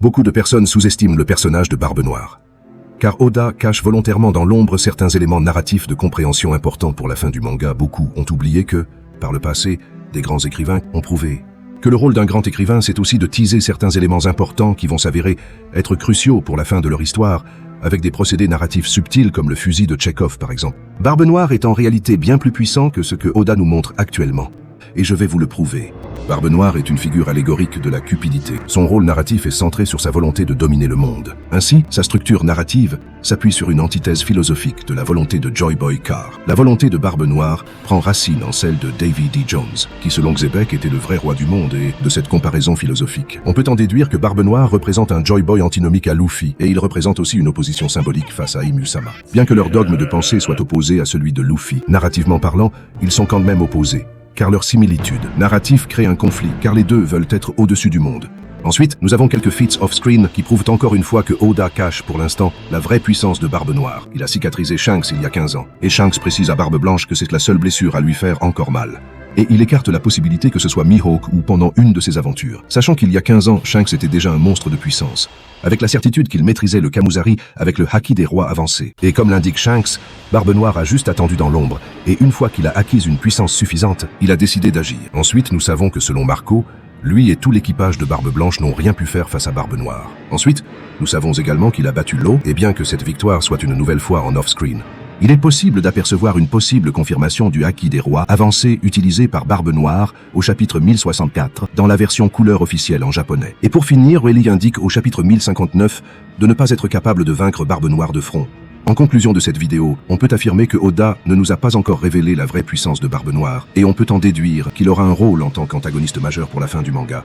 Beaucoup de personnes sous-estiment le personnage de Barbe Noire. Car Oda cache volontairement dans l'ombre certains éléments narratifs de compréhension importants pour la fin du manga. Beaucoup ont oublié que, par le passé, des grands écrivains ont prouvé que le rôle d'un grand écrivain, c'est aussi de teaser certains éléments importants qui vont s'avérer être cruciaux pour la fin de leur histoire, avec des procédés narratifs subtils comme le fusil de Tchekhov par exemple. Barbe Noire est en réalité bien plus puissant que ce que Oda nous montre actuellement. Et je vais vous le prouver. Barbe Noire est une figure allégorique de la cupidité. Son rôle narratif est centré sur sa volonté de dominer le monde. Ainsi, sa structure narrative s'appuie sur une antithèse philosophique de la volonté de Joy Boy Carr. La volonté de Barbe Noire prend racine en celle de Davy D. Jones, qui selon Xebec était le vrai roi du monde, et de cette comparaison philosophique, on peut en déduire que Barbe Noire représente un Joy Boy antinomique à Luffy, et il représente aussi une opposition symbolique face à Imusama. Bien que leur dogme de pensée soit opposé à celui de Luffy, narrativement parlant, ils sont quand même opposés, car leur similitude narrative crée un conflit, car les deux veulent être au-dessus du monde. Ensuite, nous avons quelques feats off-screen qui prouvent encore une fois que Oda cache pour l'instant la vraie puissance de Barbe Noire. Il a cicatrisé Shanks il y a 15 ans, et Shanks précise à Barbe Blanche que c'est la seule blessure à lui faire encore mal. Et il écarte la possibilité que ce soit Mihawk ou pendant une de ses aventures. Sachant qu'il y a 15 ans, Shanks était déjà un monstre de puissance, avec la certitude qu'il maîtrisait le Kamuzari avec le Haki des rois avancé. Et comme l'indique Shanks, Barbe Noire a juste attendu dans l'ombre, et une fois qu'il a acquis une puissance suffisante, il a décidé d'agir. Ensuite, nous savons que selon Marco, lui et tout l'équipage de Barbe Blanche n'ont rien pu faire face à Barbe Noire. Ensuite, nous savons également qu'il a battu l'eau, et bien que cette victoire soit une nouvelle fois en off-screen, il est possible d'apercevoir une possible confirmation du Haki des rois avancé utilisé par Barbe Noire au chapitre 1064 dans la version couleur officielle en japonais. Et pour finir, Rayleigh indique au chapitre 1059 de ne pas être capable de vaincre Barbe Noire de front. En conclusion de cette vidéo, on peut affirmer que Oda ne nous a pas encore révélé la vraie puissance de Barbe Noire, et on peut en déduire qu'il aura un rôle en tant qu'antagoniste majeur pour la fin du manga.